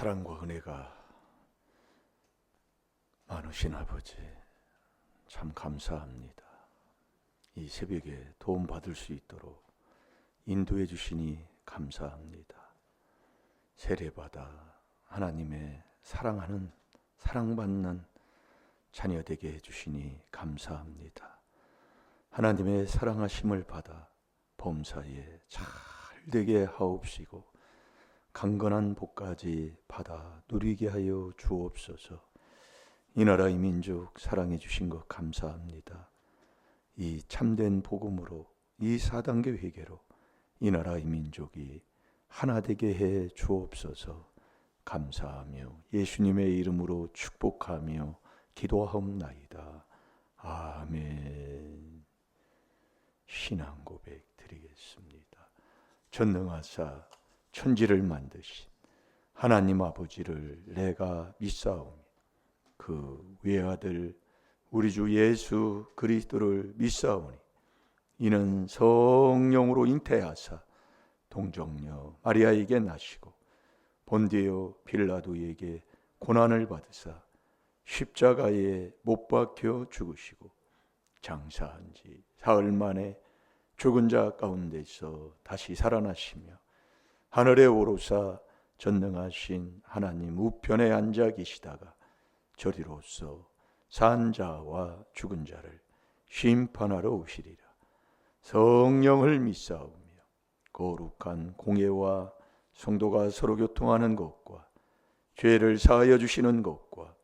사랑과 은혜가 많으신 아버지, 참 감사합니다. 이 새벽에 도움 받을 수 있도록 인도해 주시니 감사합니다. 세례받아 하나님의 사랑하는, 사랑받는 자녀 되게 해주시니 감사합니다. 하나님의 사랑하심을 받아 범사에 잘 되게 하옵시고 강건한 복까지 받아 누리게 하여 주옵소서. 이 나라 이 민족 사랑해 주신 것 감사합니다. 이 참된 복음으로, 이 4단계 회개로 이 나라 이 민족이 하나 되게 해 주옵소서. 감사하며 예수님의 이름으로 축복하며 기도하옵나이다. 아멘. 신앙 고백 드리겠습니다. 전능하사 천지를 만드신 하나님 아버지를 내가 믿사오며 그 외아들 우리 주 예수 그리스도를 믿사오니 이는 성령으로 잉태하사 동정녀 마리아에게 나시고 본디오 빌라도에게 고난을 받으사 십자가에 못 박혀 죽으시고 장사한 지 사흘 만에 죽은 자 가운데서 다시 살아나시며 하늘에 오르사 전능하신 하나님 우편에 앉아 계시다가 저리로서 산 자와 죽은 자를 심판하러 오시리라. 성령을 믿사오며 거룩한 공예와 성도가 서로 교통하는 것과 죄를 사하여 주시는 것과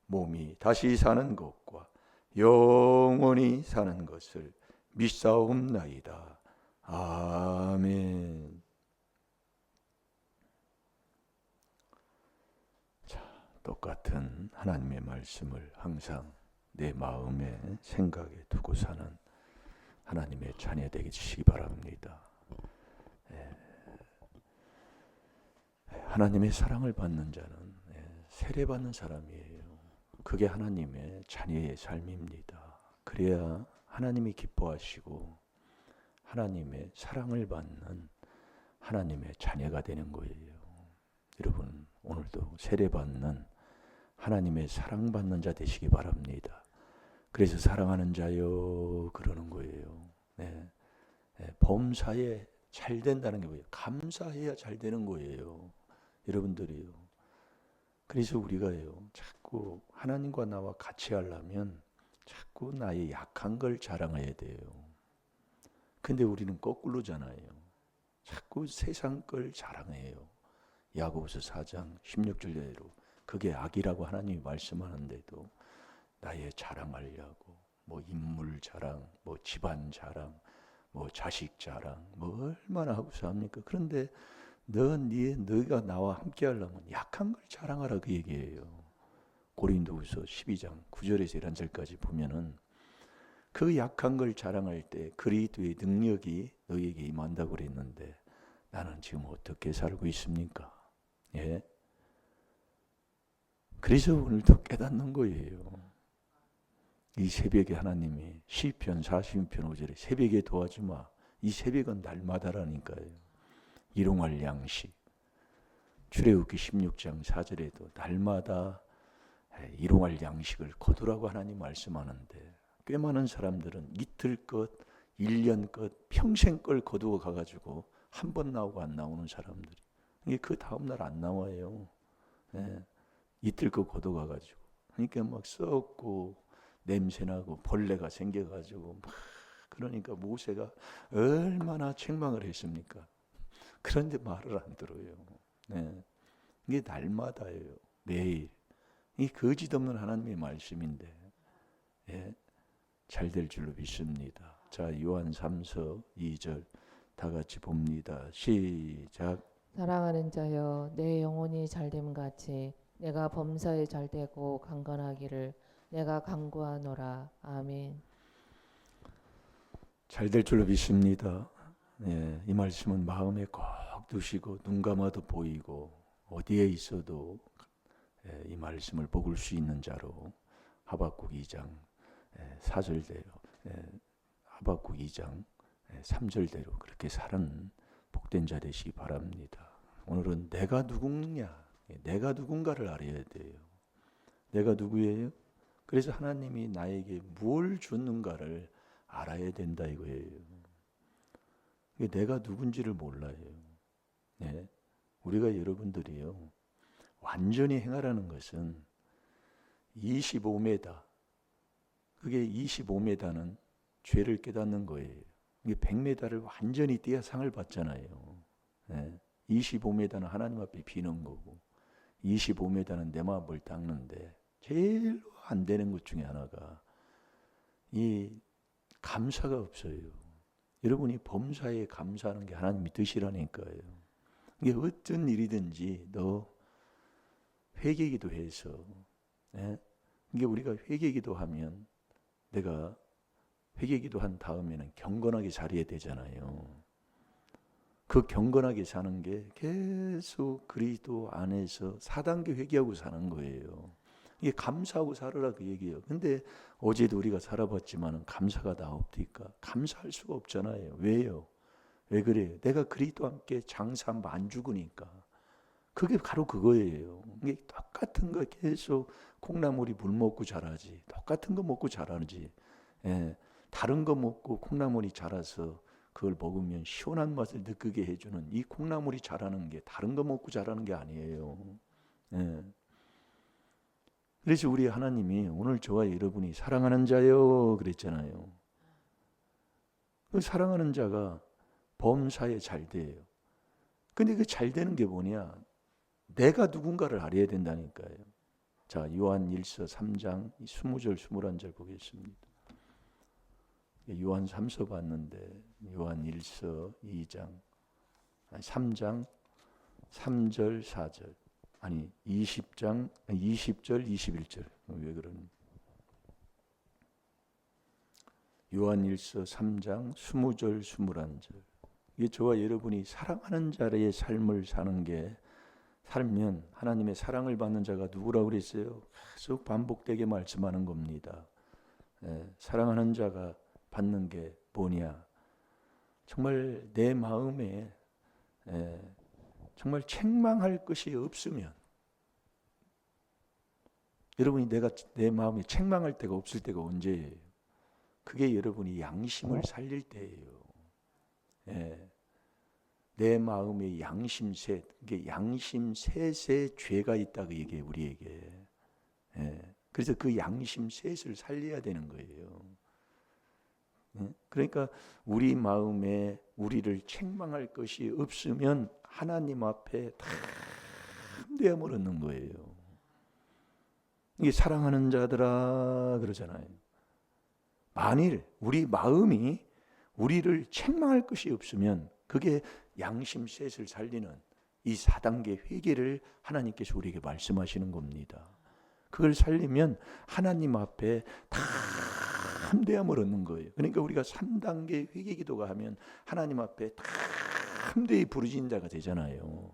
몸이 다시 사는 것과 영원히 사는 것을 믿사옵나이다. 아멘. 자, 똑같은 하나님의 말씀을 항상 내 마음에 생각에 두고 사는 하나님의 자녀 되시기 바랍니다. 하나님의 사랑을 받는 자는 세례받는 사람이에요. 그게 하나님의 자녀의 삶입니다. 그래야 하나님이 기뻐하시고 하나님의 사랑을 받는 하나님의 자녀가 되는 거예요. 여러분, 오늘도 세례받는 하나님의 사랑받는 자 되시기 바랍니다. 그래서 사랑하는 자요 그러는 거예요. 범사에 잘 된다는 게 뭐예요? 감사해야 잘 되는 거예요. 여러분들이요. 그래서 우리가요, 자꾸 하나님과 나와 같이 하려면 자꾸 나의 약한 걸 자랑해야 돼요. 근데 우리는 거꾸로잖아요. 자꾸 세상 걸 자랑해요. 야고보서 4장 16절대로 그게 악이라고 하나님이 말씀하는데도 나의 자랑하려고 뭐 인물 자랑, 뭐 집안 자랑, 뭐 자식 자랑, 뭐 얼마나 하고 삽니까? 그런데 너가 나와 함께 하려면 약한 걸 자랑하라 그 얘기예요. 고린도후서 12장 9절에서 11절까지 보면은 그 약한 걸 자랑할 때 그리스도의 능력이 너에게 임한다고 그랬는데 나는 지금 어떻게 살고 있습니까? 예? 그래서 오늘도 깨닫는 거예요. 이 새벽에 하나님이 시편 46편 5절에 새벽에 도와주마. 이 새벽은 날마다라니까요. 일용할 양식. 출애굽기 16장 4절에도 날마다 일용할 양식을 거두라고 하나님 말씀하는데 꽤 많은 사람들은 이틀 것, 1년 것, 평생 걸 거두어 가가지고 한 번 나오고 안 나오는 사람들이 이게 그 다음날 안 나와요. 이틀 것 거둬가가지고 그러니까 막 썩고 냄새나고 벌레가 생겨가지고 막 그러니까 모세가 얼마나 책망을 했습니까? 그런데 말을 안 들어요. 이게 날마다예요. 매일. 이 거짓 없는 하나님의 말씀인데 잘 될 줄로 믿습니다. 자, 요한 3서 2절 다 같이 봅니다. 시작. 사랑하는 자여, 내 영혼이 잘됨 같이 내가 범사에 잘되고 강건하기를 내가 간구하노라. 아멘. 잘 될 줄로 믿습니다. 이 말씀은 마음에 꼭 두시고 눈 감아도 보이고 어디에 있어도 이 말씀을 먹을 수 있는 자로 하박국 2장 4절대로 하박국 2장 3절대로 그렇게 사는 복된 자 되시기 바랍니다. 오늘은 내가 누구냐? 내가 누군가를 알아야 돼요. 내가 누구예요? 그래서 하나님이 나에게 뭘 줬는가를 알아야 된다 이거예요. 내가 누군지를 몰라요. 네. 우리가 여러분들이요. 완전히 행하라는 것은 25m, 그게 25m는 죄를 깨닫는 거예요. 이게 100m를 완전히 뛰어 상을 받잖아요. 네. 25m는 하나님 앞에 비는 거고 25m는 내 마음을 닦는데 제일 안 되는 것 중에 하나가 이 감사가 없어요. 여러분이 범사에 감사하는 게 하나님이 뜻이라니까요. 이게 어떤 일이든지 너 회개기도 해서, 예? 이게 우리가 회개기도 하면 내가 회개기도 한 다음에는 경건하게 살아야 되잖아요. 그 경건하게 사는 게 계속 그리스도 안에서 4단계 회개하고 사는 거예요. 이게 감사하고 살으라 그 얘기예요. 근데 어제도 우리가 살아봤지만 감사가 다 없으니까 감사할 수가 없잖아요. 왜요? 왜 그래요? 내가 그리스도와 함께 장사하면 안 죽으니까. 그게 바로 그거예요. 이게 똑같은 거 계속 콩나물이 물 먹고 자라지. 똑같은 거 먹고 자라지. 예, 다른 거 먹고 콩나물이 자라서 그걸 먹으면 시원한 맛을 느끼게 해주는 이 콩나물이 자라는 게 다른 거 먹고 자라는 게 아니에요. 예. 그래서 우리 하나님이 오늘 저와 여러분이 사랑하는 자요 그랬잖아요. 그 사랑하는 자가 범사에 잘 돼요. 근데 그 잘 되는 게 뭐냐? 내가 누군가를 알아야 된다니까요. 자, 요한 1서 3장 20절 21절 보겠습니다. 요한 3서 봤는데 요한 1서 2장 3장 3절 4절 아니 20절 21절 왜 그러니? 요한 1서 3장 20절 21절 이게 저와 여러분이 사랑하는 자의 삶을 사는 게 살면 하나님의 사랑을 받는 자가 누구라고 그랬어요? 계속 반복되게 말씀하는 겁니다. 사랑하는 자가 받는 게 뭐냐? 정말 내 마음에 정말 책망할 것이 없으면 여러분이 내 마음에 책망할 데가 없을 때가 언제예요? 그게 여러분이 양심을 살릴 때예요. 내 마음에 양심셋, 이게 양심셋에 죄가 있다 그 얘기예요, 우리에게. 그래서 그 양심셋을 살려야 되는 거예요. 그러니까 우리 마음에 우리를 책망할 것이 없으면 하나님 앞에 담대함을 얻는 거예요. 이게 사랑하는 자들아 그러잖아요. 만일 우리 마음이 우리를 책망할 것이 없으면 그게 양심셋을 살리는 이 4단계 회개를 하나님께서 우리에게 말씀하시는 겁니다. 그걸 살리면 하나님 앞에 담대함을 얻는 거예요. 그러니까 우리가 3단계 회개 기도가 하면 하나님 앞에 담대히 부르짖는 자가 되잖아요.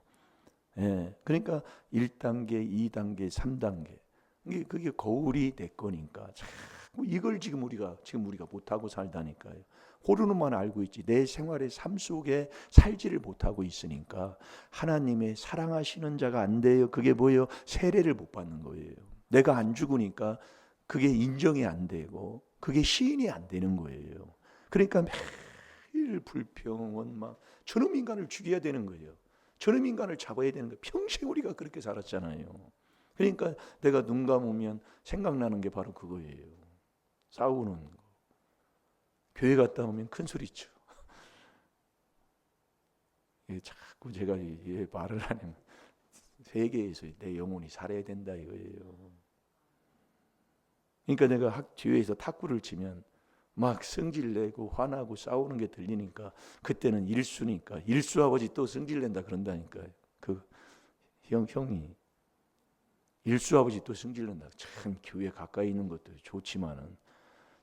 그러니까 1단계, 2단계, 3단계 그게 거울이 내 거니까 이걸 지금 우리가 못하고 살다니까요. 호르몬만 알고 있지 내 생활의 삶 속에 살지를 못하고 있으니까 하나님의 사랑하시는 자가 안 돼요. 그게 뭐예요? 세례를 못 받는 거예요. 내가 안 죽으니까 그게 인정이 안 되고 그게 시인이 안 되는 거예요. 그러니까 매일 불평, 원망, 저놈 인간을 죽여야 되는 거예요. 저놈 인간을 잡아야 되는 거예요. 평생 우리가 그렇게 살았잖아요. 그러니까 내가 눈 감으면 생각나는 게 바로 그거예요. 싸우는 거. 교회 갔다 오면 큰 소리쳐. 자꾸 제가 왜 말을 하냐면 세계에서 내 영혼이 살아야 된다 이거예요. 그러니까 내가 뒤에서 탁구를 치면 막 성질내고 화나고 싸우는 게 들리니까 그때는 일수니까 일수 아버지 또 성질낸다 그런다니까요. 그 형이 일수 아버지 또 성질낸다. 참 교회 가까이 있는 것도 좋지만은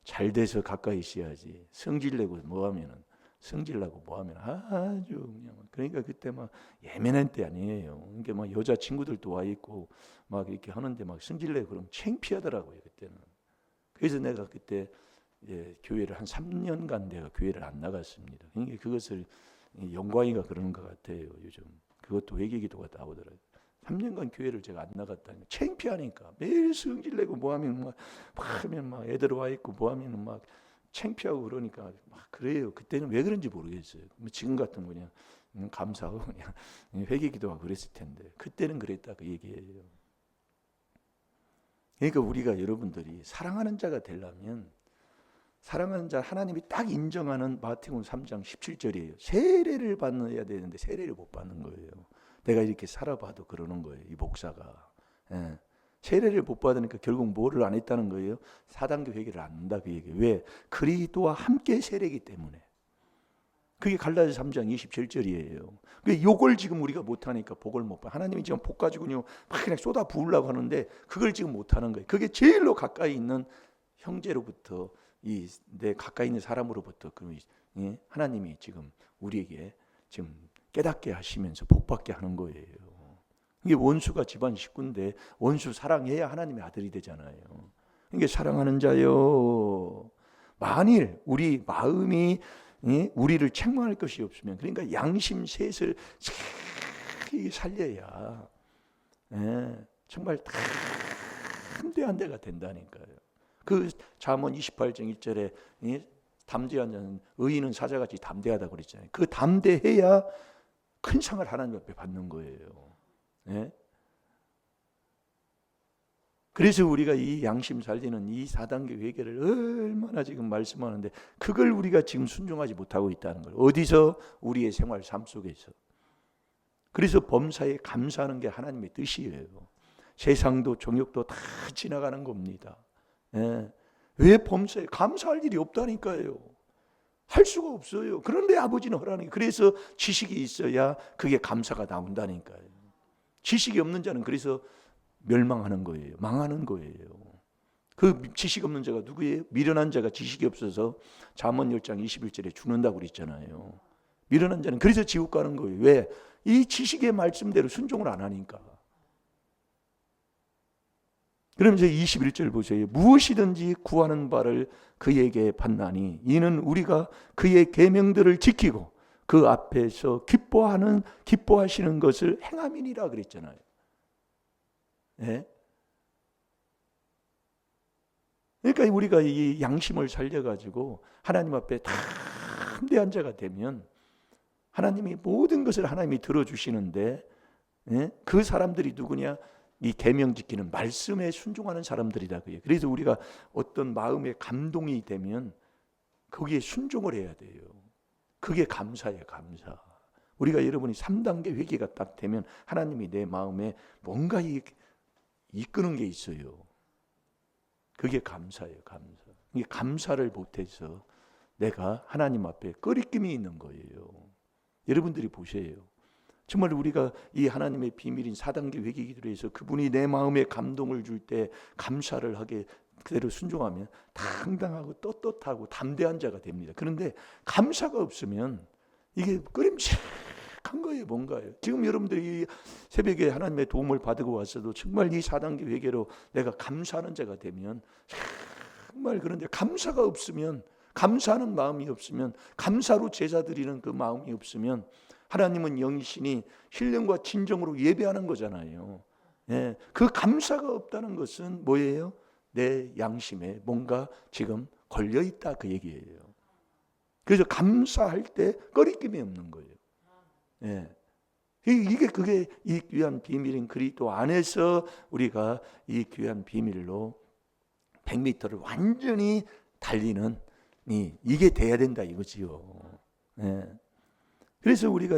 잘 돼서 가까이 있어야지. 성질내고 뭐하면은 성질나고 뭐하면 아주 그냥 그러니까 그때 막 예민한 때 아니에요. 그러니까 막 여자 친구들도 와 있고 막 이렇게 하는데 막 성질내고 그러면 창피하더라고요 그때는. 그래서 내가 그때 교회를 한 3년간 내가 교회를 안 나갔습니다. 그러니까 그것을 영광이가 그러는 것 같아요 요즘. 그것도 회개기도가 나오더라고요. 3년간 교회를 제가 안 나갔다니까. 창피하니까. 매일 성질 내고 뭐하면 막 하면 막 애들 와 있고 뭐하면 막 창피하고 그러니까 막 그래요. 그때는 왜 그런지 모르겠어요. 지금 같은 그냥 감사하고 그냥 회개기도하고 그랬을 텐데 그때는 그랬다 그 얘기예요. 그러니까 우리가 여러분들이 사랑하는 자가 되려면 사랑하는 자 하나님이 딱 인정하는 마태복음 3장 17절이에요. 세례를 받아야 되는데 세례를 못 받는 거예요. 내가 이렇게 살아봐도 그러는 거예요. 이 목사가. 예. 세례를 못 받으니까 결국 뭐를 안 했다는 거예요? 4단계 회개를 안 한다 그 얘기예요. 왜? 그리스도와 함께 세례이기 때문에. 그게 갈라디아서 3장 27절이에요. 요걸 지금 우리가 못하니까 복을 못 받아. 하나님이 지금 복 가지고요 막 그냥 쏟아 부으려고 하는데 그걸 지금 못하는 거예요. 그게 제일로 가까이 있는 형제로부터 내 가까이 있는 사람으로부터 하나님이 지금 우리에게 지금 깨닫게 하시면서 복 받게 하는 거예요. 이게 원수가 집안 식구인데 원수 사랑해야 하나님의 아들이 되잖아요. 이게 사랑하는 자요. 만일 우리 마음이 우리를 책망할 것이 없으면 그러니까 양심 셋을 살려야 정말 담대한 데가 된다니까요. 그 잠언 28장 1절에 담대한 자는 의인은 사자같이 담대하다고 그랬잖아요. 그 담대해야 큰 상을 하나님 앞에 받는 거예요. 그래서 우리가 이 양심 살리는 이 4단계 회개를 얼마나 지금 말씀하는데 그걸 우리가 지금 순종하지 못하고 있다는 걸. 어디서? 우리의 생활 삶 속에서. 그래서 범사에 감사하는 게 하나님의 뜻이에요. 세상도 정욕도 다 지나가는 겁니다. 왜 범사에 감사할 일이 없다니까요. 할 수가 없어요. 그런데 아버지는 하라는 게 그래서 지식이 있어야 그게 감사가 나온다니까요. 지식이 없는 자는 그래서 멸망하는 거예요. 망하는 거예요. 그 지식 없는 자가 누구예요? 미련한 자가 지식이 없어서 잠언 10장 21절에 죽는다고 그랬잖아요. 미련한 자는 그래서 지옥 가는 거예요. 왜? 이 지식의 말씀대로 순종을 안 하니까. 그럼 이제 21절 보세요. 무엇이든지 구하는 바를 그에게 받나니 이는 우리가 그의 계명들을 지키고 그 앞에서 기뻐하시는 것을 행함이니라 그랬잖아요. 그러니까 우리가 이 양심을 살려가지고 하나님 앞에 담대한 자가 되면 하나님이 모든 것을 하나님이 들어주시는데 그 사람들이 누구냐? 이 계명 지키는 말씀에 순종하는 사람들이다. 그래서 우리가 어떤 마음에 감동이 되면 거기에 순종을 해야 돼요. 그게 감사예요. 감사. 우리가 여러분이 3단계 회개가 딱 되면 하나님이 내 마음에 뭔가 이끄는 게 있어요. 그게 감사예요. 감사. 이게 감사를 못해서 내가 하나님 앞에 꺼리낌이 있는 거예요. 여러분들이 보세요. 정말 우리가 이 하나님의 비밀인 4단계 회개 기도를 해서 그분이 내 마음에 감동을 줄 때 감사를 하게 그대로 순종하면 당당하고 떳떳하고 담대한 자가 됩니다. 그런데 감사가 없으면 이게 꺼림칙한 거예요. 뭔가요? 지금 여러분들이 새벽에 하나님의 도움을 받고 왔어도 정말 이 4단계 회개로 내가 감사하는 자가 되면 정말 그런데 감사가 없으면 감사하는 마음이 없으면 감사로 제사 드리는 그 마음이 없으면 하나님은 영신이 신령과 진정으로 예배하는 거잖아요. 그 감사가 없다는 것은 뭐예요? 내 양심에 뭔가 지금 걸려있다 그 얘기예요. 그래서 감사할 때 꺼리낌이 없는 거예요. 그게 이 귀한 비밀인 그리스도 안에서 우리가 이 귀한 비밀로 100m를 완전히 달리는 이게 돼야 된다 이거지요. 그래서 우리가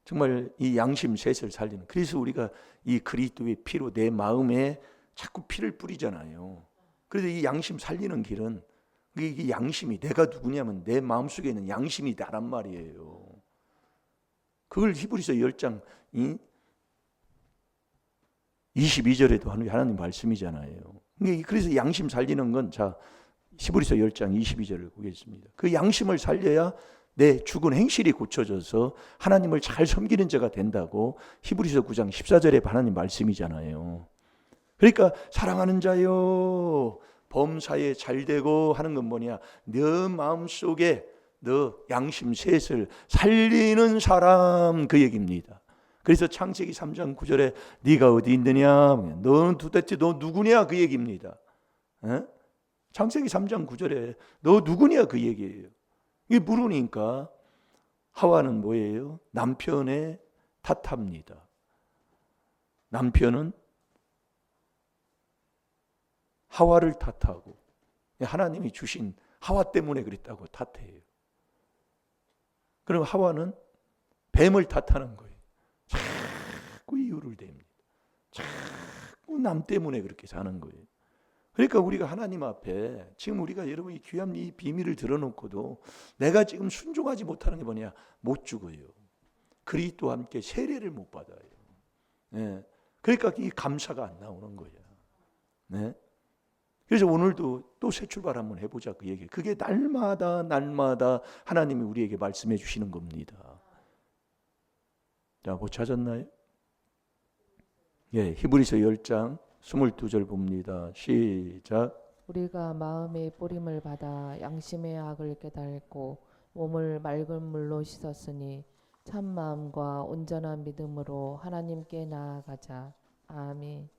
정말 이 양심 셋을 살리는 그래서 우리가 이 그리스도의 피로 내 마음에 자꾸 피를 뿌리잖아요. 그래서 이 양심 살리는 길은 이 양심이 내가 누구냐면 내 마음속에 있는 양심이 나란 말이에요. 그걸 히브리서 10장 22절에도 하나님 말씀이잖아요. 그래서 양심 살리는 건 히브리서 10장 22절을 보겠습니다. 그 양심을 살려야 내 죽은 행실이 고쳐져서 하나님을 잘 섬기는 자가 된다고 히브리서 9장 14절에 하나님 말씀이잖아요. 그러니까 사랑하는 자요 범사에 잘되고 하는 건 뭐냐? 너 마음속에 너 양심 셋을 살리는 사람 그 얘기입니다. 그래서 창세기 3장 9절에 네가 어디 있느냐, 너는 도대체 너 누구냐 그 얘기입니다. 에? 창세기 3장 9절에 너 누구냐 그 얘기예요. 이게 물으니까 하와는 뭐예요? 남편의 탓합니다. 남편은 하와를 탓하고 하나님이 주신 하와 때문에 그랬다고 탓해요. 그럼 하와는 뱀을 탓하는 거예요. 자꾸 이유를 댑니다. 자꾸 남 때문에 그렇게 사는 거예요. 그러니까 우리가 하나님 앞에 지금 우리가 여러분 이 귀한 이 비밀을 들어놓고도 내가 지금 순종하지 못하는 게 뭐냐? 못 죽어요. 그리스도와 함께 세례를 못 받아요. 네. 그러니까 이 감사가 안 나오는 거예요. 네. 그래서 오늘도 또 새 출발 한번 해보자 그 얘기. 그게 날마다 하나님이 우리에게 말씀해 주시는 겁니다. 자, 뭐 찾았나요? 예, 히브리서 10장 22절 봅니다. 시작. 우리가 마음의 뿌림을 받아 양심의 악을 깨닫고 몸을 맑은 물로 씻었으니 참 마음과 온전한 믿음으로 하나님께 나아가자. 아멘.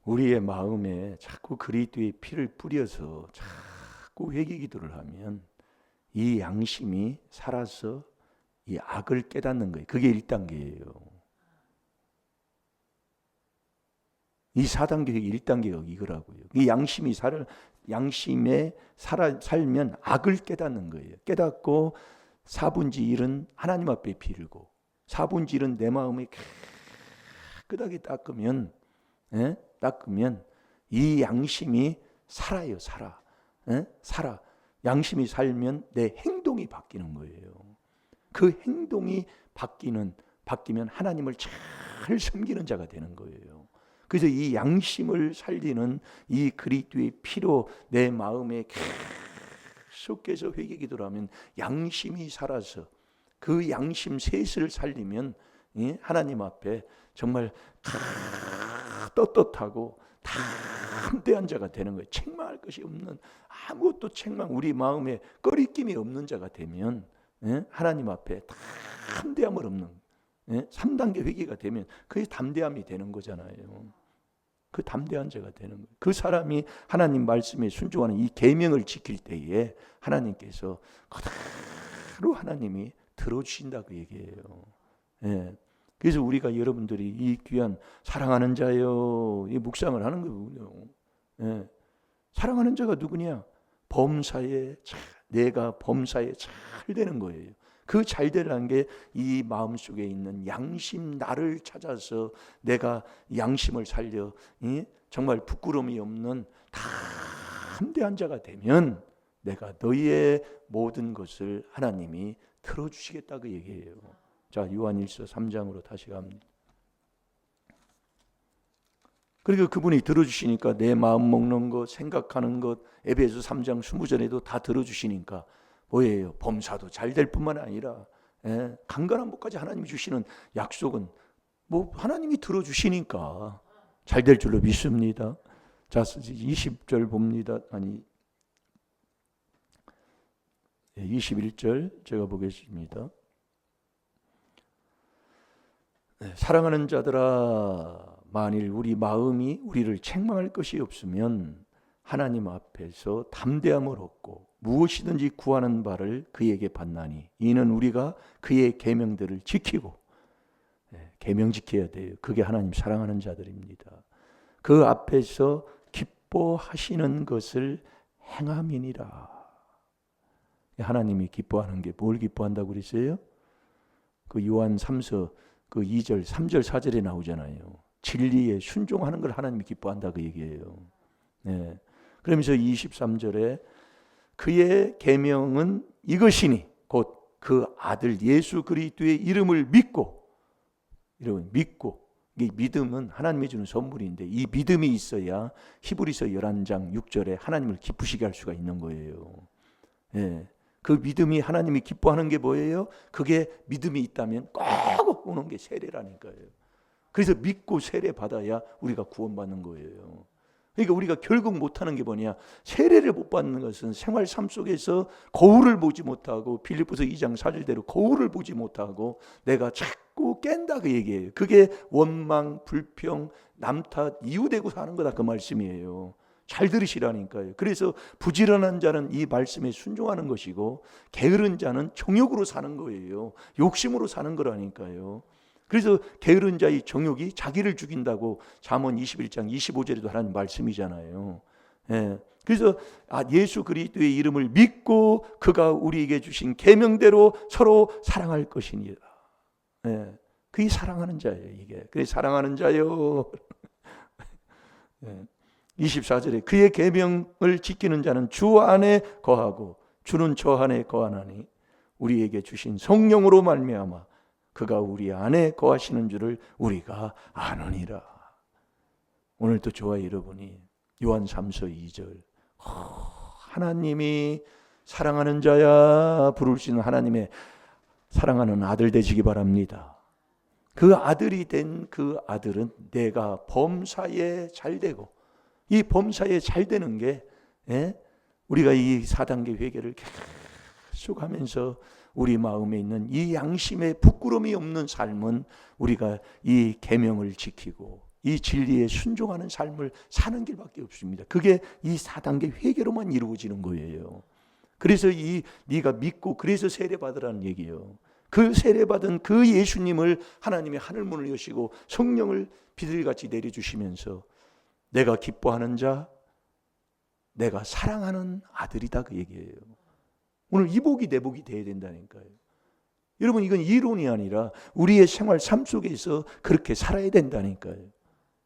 우리의 마음에 자꾸 그리스도의 피를 뿌려서 자꾸 회개 기도를 하면 이 양심이 살아서 이 악을 깨닫는 거예요. 그게 1단계예요. 이 4단계, 1단계가 이거라고요. 이 양심에 살면 악을 깨닫는 거예요. 깨닫고 4분지 1은 하나님 앞에 빌고 4분지 1은 내 마음에 깨끗하게 닦으면 이 양심이 살아요. 살아. 양심이 살면 내 행동이 바뀌는 거예요. 그 행동이 바뀌면 하나님을 잘 섬기는 자가 되는 거예요. 그래서 이 양심을 살리는 이 그리스도의 피로 내 마음에 계속해서 회개 기도를 하면 양심이 살아서 그 양심 셋을 살리면 하나님 앞에 정말 떳떳하고 담대한 자가 되는 거예요. 책망할 것이 없는, 아무것도 우리 마음에 꺼리낌이 없는 자가 되면 하나님 앞에 담대함을 없는 3단계 회개가 되면 그게 담대함이 되는 거잖아요. 그 담대한 자가 되는 거예요. 그 사람이 하나님 말씀에 순종하는 이 계명을 지킬 때에 하나님께서 그대로 하나님이 들어주신다 그 얘기예요. 예. 그래서 우리가 여러분들이 이 귀한 사랑하는 자요 이 묵상을 하는 거예요. 예. 사랑하는 자가 누구냐? 내가 범사에 잘 되는 거예요. 그 잘 되라는 게 이 마음속에 있는 양심, 나를 찾아서 내가 양심을 살려 정말 부끄러움이 없는 담대한 자가 되면 내가 너희의 모든 것을 하나님이 들어주시겠다 그 얘기예요. 자, 요한일서 3장으로 다시 갑니다. 그리고 그분이 들어주시니까 내 마음 먹는 것, 생각하는 것, 에베소 3장 20절에도 다 들어주시니까 뭐예요? 범사도 잘 될 뿐만 아니라 강건한 복까지 하나님이 주시는 약속은 뭐 하나님이 들어주시니까 잘 될 줄로 믿습니다. 자, 20절 봅니다. 21절 제가 보겠습니다. 사랑하는 자들아, 만일 우리 마음이 우리를 책망할 것이 없으면 하나님 앞에서 담대함을 얻고 무엇이든지 구하는 바를 그에게 받나니 이는 우리가 그의 계명들을 지키고 계명 지켜야 돼요. 그게 하나님 사랑하는 자들입니다. 그 앞에서 기뻐하시는 것을 행함이니라. 하나님이 기뻐하는 게 뭘 기뻐한다고 그랬어요? 그 요한 3서 그 2절, 3절, 4절에 나오잖아요. 진리에 순종하는 걸 하나님이 기뻐한다 그 얘기예요. 네. 그러면서 23절에 그의 계명은 이것이니 곧 그 아들 예수 그리스도의 이름을 믿고 이 믿음은 하나님이 주는 선물인데 이 믿음이 있어야 히브리서 11장 6절에 하나님을 기쁘시게 할 수가 있는 거예요. 네. 그 믿음이 하나님이 기뻐하는 게 뭐예요? 그게 믿음이 있다면 꼭 오는 게 세례라니까요. 그래서 믿고 세례 받아야 우리가 구원받는 거예요. 그러니까 우리가 결국 못하는 게 뭐냐? 세례를 못 받는 것은 생활 삶 속에서 거울을 보지 못하고, 빌립보서 2장 4절대로 거울을 보지 못하고 내가 자꾸 깬다 그 얘기예요. 그게 원망, 불평, 남 탓, 이유되고 사는 거다 그 말씀이에요. 잘 들으시라니까요. 그래서 부지런한 자는 이 말씀에 순종하는 것이고 게으른 자는 정욕으로 사는 거예요. 욕심으로 사는 거라니까요. 그래서 게으른 자의 정욕이 자기를 죽인다고 잠언 21장 25절에도 하는 말씀이잖아요. 예. 그래서 예수 그리스도의 이름을 믿고 그가 우리에게 주신 계명대로 서로 사랑할 것이니라. 예. 그게 사랑하는 자예요. 이게 그게 사랑하는 자요. 예. 24절에 그의 계명을 지키는 자는 주 안에 거하고 주는 저 안에 거하나니 우리에게 주신 성령으로 말미암아 그가 우리 안에 거하시는 줄을 우리가 아느니라. 오늘도 저와 여러분이 요한 3서 2절 하나님이 사랑하는 자야 부를 수 있는 하나님의 사랑하는 아들 되시기 바랍니다. 그 아들이 된 그 아들은 내가 범사에 잘 되고, 이 범사에 잘 되는 게 우리가 이 4단계 회개를 계속 하면서 우리 마음에 있는 이 양심에 부끄러움이 없는 삶은 우리가 이 계명을 지키고 이 진리에 순종하는 삶을 사는 길밖에 없습니다. 그게 이 4단계 회개로만 이루어지는 거예요. 그래서 네가 믿고 그래서 세례받으라는 얘기예요. 그 세례받은 그 예수님을 하나님이 하늘문을 여시고 성령을 비둘기같이 내려주시면서 내가 기뻐하는 자, 내가 사랑하는 아들이다 그 얘기예요. 오늘 이 복이 내 복이 돼야 된다니까요. 여러분 이건 이론이 아니라 우리의 생활 삶 속에서 그렇게 살아야 된다니까요.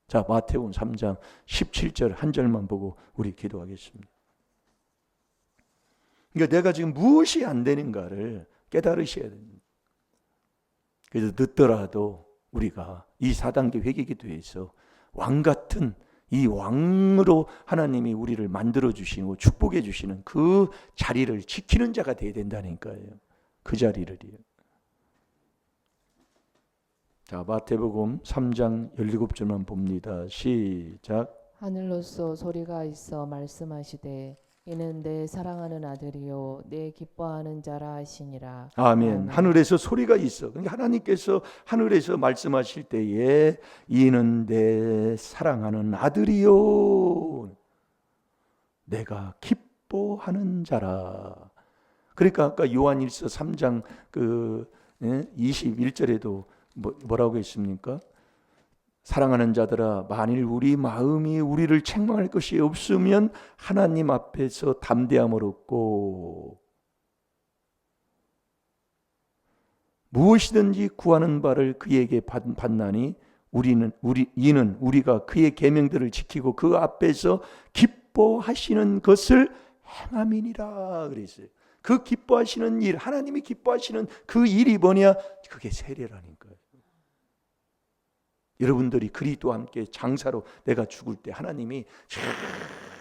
자, 마태복음 3장 17절 한 절만 보고 우리 기도하겠습니다. 그러니까 내가 지금 무엇이 안 되는가를 깨달으셔야 됩니다. 그래서 늦더라도 우리가 이 4단계 회개기도에서 왕 같은 이 왕으로 하나님이 우리를 만들어 주시고 축복해 주시는 그 자리를 지키는 자가 되어야 된다니까요. 그 자리를요. 자, 마태복음 3장 17절만 봅니다. 시작. 하늘로서 소리가 있어 말씀하시되 이는 내 사랑하는 아들이요 내 기뻐하는 자라 하시니라. 아멘. 아멘. 하늘에서 소리가 있어. 그러니까 하나님께서 하늘에서 말씀하실 때에 이는 내 사랑하는 아들이요 내가 기뻐하는 자라. 그러니까 아까 요한일서 3장 21절에도 뭐라고 했습니까? 사랑하는 자들아 만일 우리 마음이 우리를 책망할 것이 없으면 하나님 앞에서 담대함을 얻고 무엇이든지 구하는 바를 그에게 받나니 이는 우리가 그의 계명들을 지키고 그 앞에서 기뻐하시는 것을 행함이니라 그랬어요. 그 기뻐하시는 일, 하나님이 기뻐하시는 그 일이 뭐냐? 그게 세례라니까요. 여러분들이 그리스도와 함께 장사로 내가 죽을 때 하나님이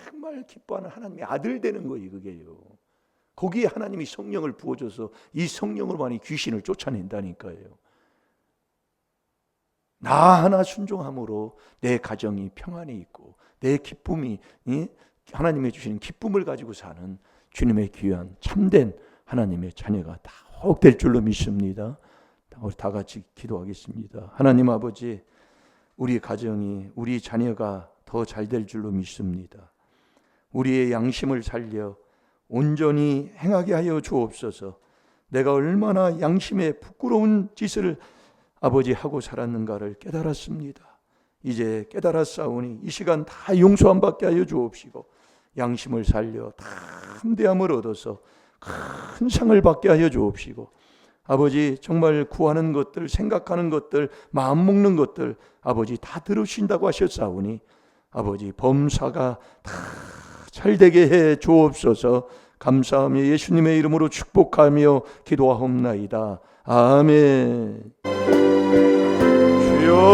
정말 기뻐하는 하나님의 아들 되는 거예요. 그게요. 거기에 하나님이 성령을 부어줘서 이 성령으로만이 귀신을 쫓아낸다니까요. 나 하나 순종함으로 내 가정이 평안이 있고 내 기쁨이 하나님이 주시는 기쁨을 가지고 사는 주님의 귀한 참된 하나님의 자녀가 다 될 줄로 믿습니다. 우리 다 같이 기도하겠습니다. 하나님 아버지, 우리 가정이 우리 자녀가 더 잘 될 줄로 믿습니다. 우리의 양심을 살려 온전히 행하게 하여 주옵소서. 내가 얼마나 양심에 부끄러운 짓을 아버지 하고 살았는가를 깨달았습니다. 이제 깨달았사오니 이 시간 다 용서함 받게 하여 주옵시고 양심을 살려 담대함을 얻어서 큰 상을 받게 하여 주옵시고 아버지 정말 구하는 것들, 생각하는 것들, 마음 먹는 것들 아버지 다 들으신다고 하셨사오니 아버지 범사가 다 잘되게 해 주옵소서. 감사하며 예수님의 이름으로 축복하며 기도하옵나이다. 아멘. 주여.